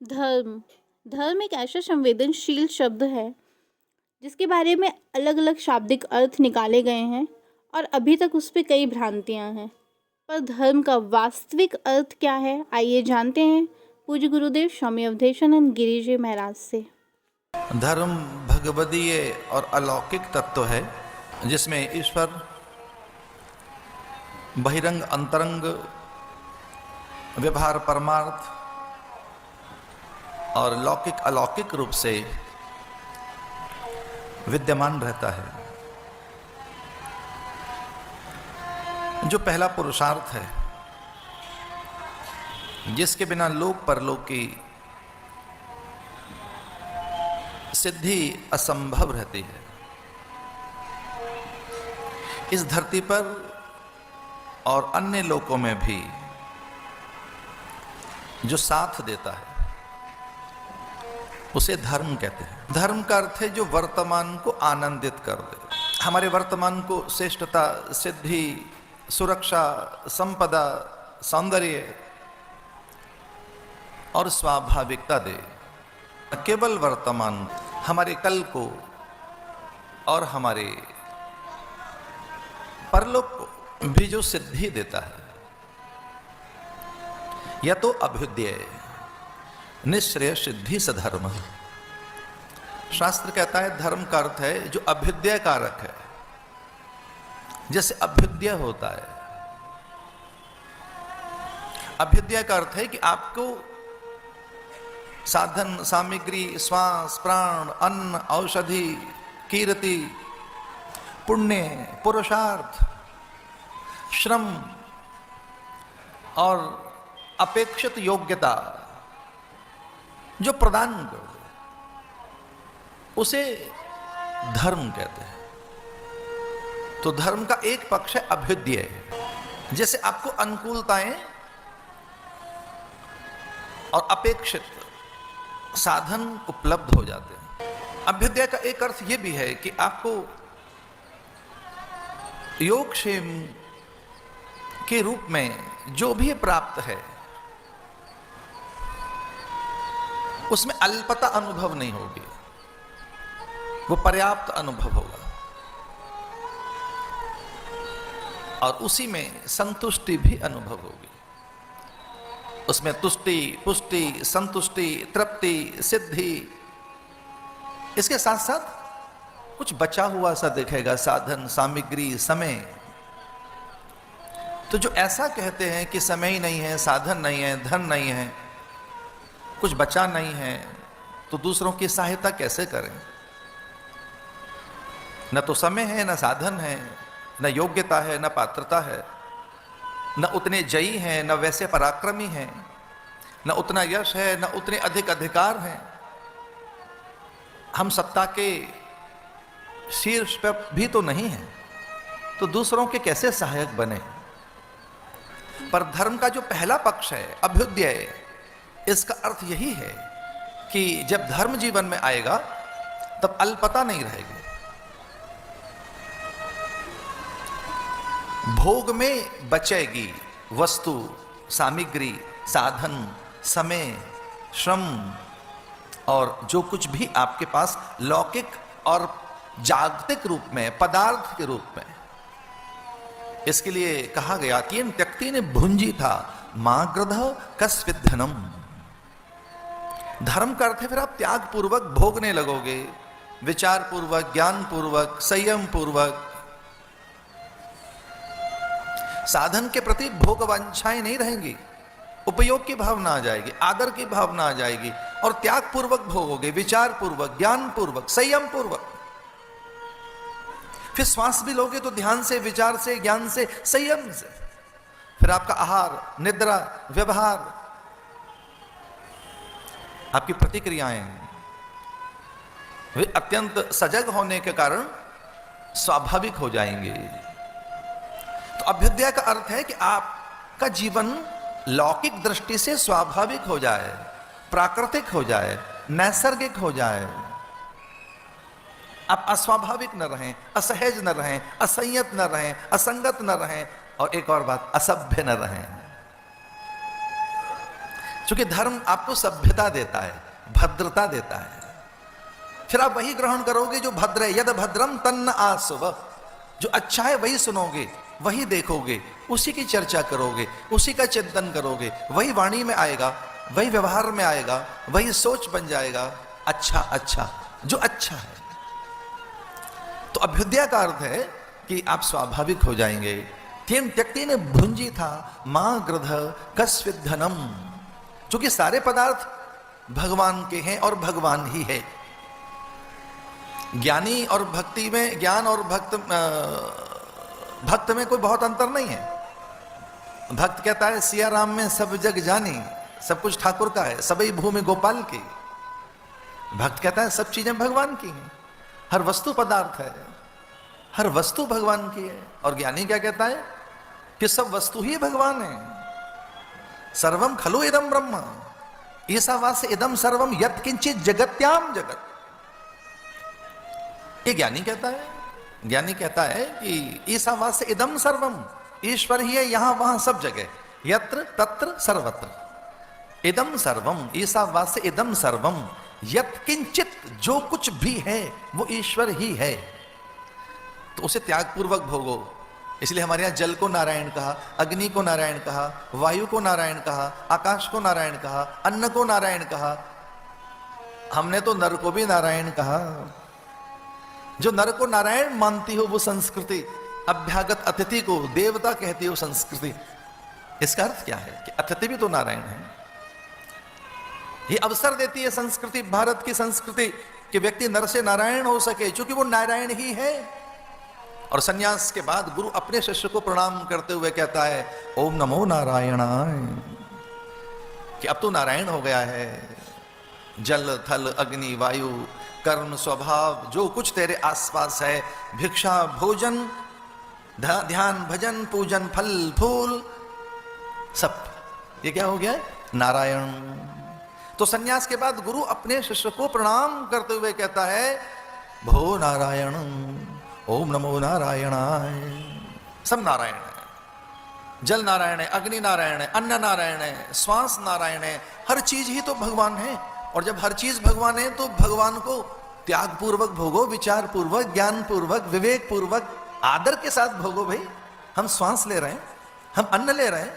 धर्म धर्म एक ऐसा संवेदनशील शब्द है जिसके बारे में अलग अलग शाब्दिक अर्थ निकाले गए हैं और अभी तक उस पे कई भ्रांतियां हैं। पर धर्म का वास्तविक अर्थ क्या है, आइए जानते हैं पूज्य गुरुदेव स्वामी अवधेशानंद गिरी जी महाराज से। धर्म भगवदीय और अलौकिक तत्व है जिसमें ईश्वर बहिरंग अंतरंग व्यवहार परमार्थ और लौकिक अलौकिक रूप से विद्यमान रहता है। जो पहला पुरुषार्थ है जिसके बिना लोक परलोक की सिद्धि असंभव रहती है। इस धरती पर और अन्य लोकों में भी जो साथ देता है उसे धर्म कहते हैं। धर्म का अर्थ है जो वर्तमान को आनंदित कर दे, हमारे वर्तमान को श्रेष्ठता, सिद्धि, सुरक्षा, संपदा, सौंदर्य और स्वाभाविकता दे। केवल वर्तमान, हमारे कल को और हमारे परलोक को भी जो सिद्धि देता है। या तो अभ्युदय निश्रेय सिद्धि सधर्म। शास्त्र कहता है धर्म का अर्थ है जो अभ्युदय कारक है। जैसे अभ्युदय होता है, अभ्युदय का अर्थ है कि आपको साधन सामग्री, श्वास, प्राण, अन्न, औषधि, कीर्ति, पुण्य, पुरुषार्थ, श्रम और अपेक्षित योग्यता जो प्रदान कर दे उसे धर्म कहते हैं। तो धर्म का एक पक्ष है अभ्युदय, जैसे आपको अनुकूलताएं और अपेक्षित साधन उपलब्ध हो जाते हैं। अभ्युदय का एक अर्थ यह भी है कि आपको योगक्षेम के रूप में जो भी प्राप्त है उसमें अल्पता अनुभव नहीं होगी, वो पर्याप्त अनुभव होगा और उसी में संतुष्टि भी अनुभव होगी। उसमें तुष्टि, पुष्टि, संतुष्टि, तृप्ति, सिद्धि, इसके साथ साथ कुछ बचा हुआ सा दिखेगा, साधन सामग्री, समय। तो जो ऐसा कहते हैं कि समय ही नहीं है, साधन नहीं है, धन नहीं है, कुछ बचा नहीं है, तो दूसरों की सहायता कैसे करें? न तो समय है, न साधन है, न योग्यता है, न पात्रता है, न उतने जयी हैं, न वैसे पराक्रमी हैं, न उतना यश है, न उतने अधिक अधिकार हैं। हम सत्ता के शीर्ष पर भी तो नहीं हैं, तो दूसरों के कैसे सहायक बने? पर धर्म का जो पहला पक्ष है अभ्युदय, इसका अर्थ यही है कि जब धर्म जीवन में आएगा तब अल्पता नहीं रहेगी। भोग में बचेगी वस्तु, सामग्री, साधन, समय, श्रम और जो कुछ भी आपके पास लौकिक और जागतिक रूप में, पदार्थ के रूप में। इसके लिए कहा गया कि इन त्यक्ति ने भुंजी था मां ग्रध कस्वित धनम। धर्म का अर्थ है फिर आप त्याग पूर्वक भोगने लगोगे, विचार पूर्वक, ज्ञान पूर्वक, संयम पूर्वक। साधन के प्रति भोग वांछाएं नहीं रहेंगी, उपयोग की भावना आ जाएगी, आदर की भावना आ जाएगी और त्याग पूर्वक भोगोगे, विचार पूर्वक, ज्ञान पूर्वक, संयम पूर्वक। फिर श्वास भी लोगे तो ध्यान से, विचार से, ज्ञान से, संयम से। फिर आपका आहार, निद्रा, व्यवहार, आपकी प्रतिक्रियाएं वे अत्यंत सजग होने के कारण स्वाभाविक हो जाएंगे। तो अभ्युदय का अर्थ है कि आपका जीवन लौकिक दृष्टि से स्वाभाविक हो जाए, प्राकृतिक हो जाए, नैसर्गिक हो जाए। आप अस्वाभाविक न रहें, असहज न रहें, असंयत न रहें, असंगत न रहें और एक और बात, असभ्य न रहें। क्योंकि धर्म आपको सभ्यता देता है, भद्रता देता है। फिर आप वही ग्रहण करोगे जो भद्र है। यद भद्रम तन्न आस्व, जो अच्छा है वही सुनोगे, वही देखोगे, उसी की चर्चा करोगे, उसी का चिंतन करोगे, वही वाणी में आएगा, वही व्यवहार में आएगा, वही सोच बन जाएगा। अच्छा अच्छा, जो अच्छा है। तो अभ्युदय का अर्थ है कि आप स्वाभाविक हो जाएंगे। तेन त्यक्ति ने भुंजी था मां गृध कस्विद धनम, क्योंकि सारे पदार्थ भगवान के हैं और भगवान ही है। ज्ञानी और भक्ति में, ज्ञान और भक्त में कोई बहुत अंतर नहीं है। भक्त कहता है सिया राम में सब जग जानी, सब कुछ ठाकुर का है, सभी भूमि गोपाल की। भक्त कहता है सब चीजें भगवान की हैं, हर वस्तु पदार्थ है, हर वस्तु भगवान की है। और ज्ञानी क्या कहता है कि सब वस्तु ही भगवान है। सर्वम खलु इदम ब्रह्म ईसावास इदम सर्वम यत् किंचित जगत्याम जगत। ये ज्ञानी कहता है। ज्ञानी कहता है कि ईसावास इदम सर्वम, ईश्वर ही है यहां वहां सब जगह, यत्र तत्र सर्वत्र। इदम सर्वम ईसावास इदम सर्वम यत् किंचित, जो कुछ भी है वो ईश्वर ही है, तो उसे त्यागपूर्वक भोगो। इसलिए हमारे यहां जल को नारायण कहा, अग्नि को नारायण कहा, वायु को नारायण कहा, आकाश को नारायण कहा, अन्न को नारायण कहा। हमने तो नर को भी नारायण कहा। जो नर को नारायण मानती हो वो संस्कृति, अभ्यागत अतिथि को देवता कहती हो संस्कृति। इसका अर्थ क्या है कि अतिथि भी तो नारायण है। ये अवसर देती है संस्कृति, भारत की संस्कृति, कि व्यक्ति नर से नारायण हो सके, क्योंकि वो नारायण ही है। और सन्यास के बाद गुरु अपने शिष्य को प्रणाम करते हुए कहता है ओम नमो नारायणाय, कि अब तो नारायण हो गया है। जल थल अग्नि वायु कर्म स्वभाव जो कुछ तेरे आसपास है, भिक्षा भोजन ध्यान भजन पूजन फल फूल, सब ये क्या हो गया है? नारायण। तो सन्यास के बाद गुरु अपने शिष्य को प्रणाम करते हुए कहता है भो नारायण, ओम नमो नारायणाय। सब नारायण है। जल नारायण है, अग्नि नारायण है, अन्न नारायण है, श्वास नारायण है, हर चीज ही तो भगवान है। और जब हर चीज भगवान है तो भगवान को त्याग पूर्वक भोगो, विचार पूर्वक, ज्ञान पूर्वक, विवेक पूर्वक, आदर के साथ भोगो। भाई हम श्वास ले रहे हैं, हम अन्न ले रहे हैं,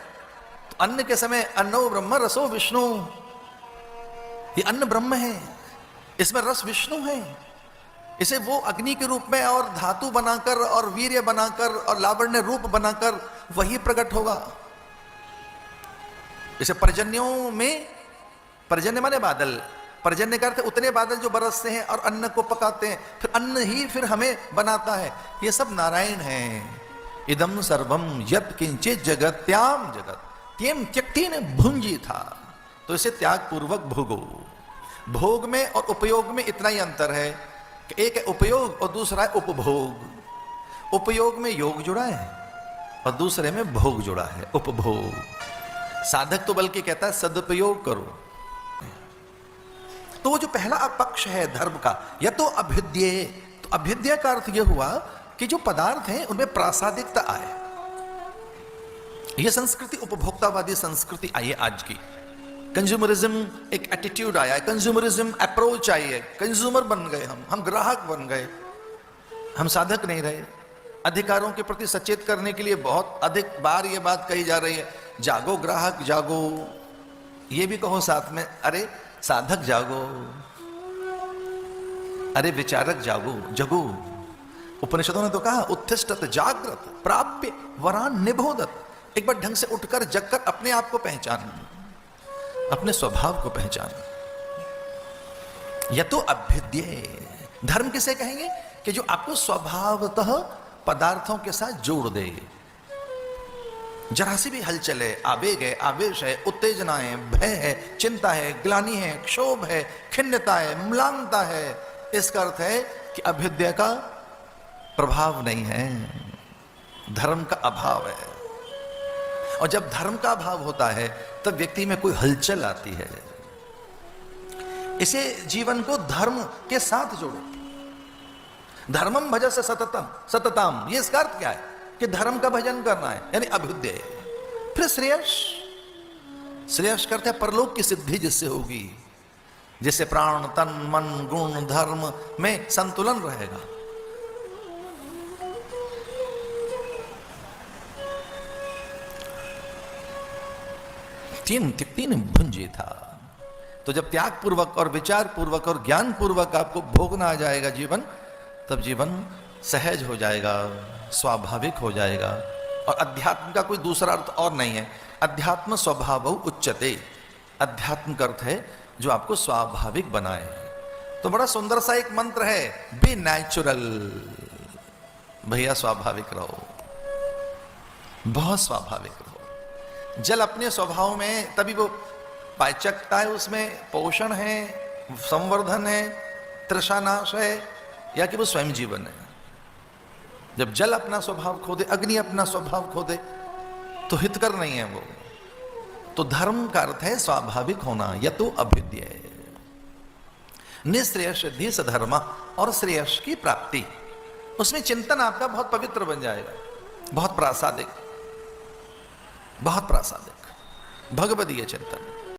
तो अन्न के समय अन्नो ब्रह्म रसो विष्णु, ये अन्न ब्रह्म है, इसमें रस विष्णु है। इसे वो अग्नि के रूप में और धातु बनाकर और वीर्य बनाकर और लावण्य रूप बनाकर वही प्रकट होगा। इसे पर्जन्यों में, पर्जन्य माने बादल, पर्जन्य का अर्थ उतने बादल जो बरसते हैं और अन्न को पकाते हैं, फिर अन्न ही फिर हमें बनाता है। ये सब नारायण है। इदम सर्वम यत् किंचित जगत्याम जगत त्यम त्यक्ति ने भुंजी था, तो इसे त्याग पूर्वक भोगो। भोग में और उपयोग में इतना ही अंतर है कि एक है उपयोग और दूसरा है उपभोग। उपयोग में योग जुड़ा है और दूसरे में भोग जुड़ा है, उपभोग। साधक तो बल्कि कहता है सदुपयोग करो। तो वो जो पहला पक्ष है धर्म का, या तो अभ्युदय, तो अभ्युदय का अर्थ यह हुआ कि जो पदार्थ हैं उनमें प्रासादिकता आए। यह संस्कृति उपभोक्तावादी संस्कृति आई है आज की। कंज्यूमरिज्म एक एटीट्यूड आया है, कंज्यूमरिज्म अप्रोच आई है, कंज्यूमर बन गए हम ग्राहक बन गए, हम साधक नहीं रहे। अधिकारों के प्रति सचेत करने के लिए बहुत अधिक बार ये बात कही जा रही है, जागो ग्राहक जागो। ये भी कहो साथ में, अरे साधक जागो, अरे विचारक जागो, जगो। उपनिषदों ने तो कहा उत्तिष्ठत जागृत प्राप्य वरान निबोधत। एक बार ढंग से उठकर जगकर अपने आप को पहचान, अपने स्वभाव को पहचान। यह तो अभ्युदय। धर्म किसे कहेंगे कि जो आपको स्वभावतः पदार्थों के साथ जोड़ दे। जरा सी भी हलचल है, आवेग है, आवेश है, उत्तेजना है, भय है, चिंता है, ग्लानि है, क्षोभ है, खिन्नता है, म्लानता है, इसका अर्थ है कि अभ्युदय का प्रभाव नहीं है, धर्म का अभाव है। और जब धर्म का अभाव होता है तब व्यक्ति में कोई हलचल आती है। इसे जीवन को धर्म के साथ जोड़ो। धर्मम भजस सततम सतताम, ये इसका अर्थ क्या है कि धर्म का भजन करना है, यानी अभ्युदय। फिर श्रेयस, श्रेयस करते हैं परलोक की सिद्धि जिससे होगी, जिससे प्राण तन मन गुण धर्म में संतुलन रहेगा। तीन भुंजी था। तो जब त्याग पूर्वक और विचार पूर्वक और ज्ञान पूर्वक आपको भोगना आ जाएगा जीवन, तब जीवन सहज हो जाएगा, स्वाभाविक हो जाएगा। और अध्यात्म का कोई दूसरा अर्थ और नहीं है। अध्यात्म स्वभाव उच्चते, अध्यात्म का अर्थ है जो आपको स्वाभाविक बनाए। तो बड़ा सुंदर सा एक मंत्र है, बी नेचुरल। भैया स्वाभाविक रहो, बहुत स्वाभाविक रहो। जल अपने स्वभाव में तभी वो पाचकता है, उसमें पोषण है, संवर्धन है, तृषानाश है, या कि वो स्वयं जीवन है। जब जल अपना स्वभाव खो दे, अग्नि अपना स्वभाव खो दे, तो हितकर नहीं है वो। तो धर्म का अर्थ है स्वाभाविक होना, यतो अभ्युदय, निश्रेयस सिद्धि सधर्म, और श्रेयस की प्राप्ति। उसमें चिंतन आपका बहुत पवित्र बन जाएगा, बहुत प्रासादिक, बहुत प्रासादिक भगवदीय चिंतन।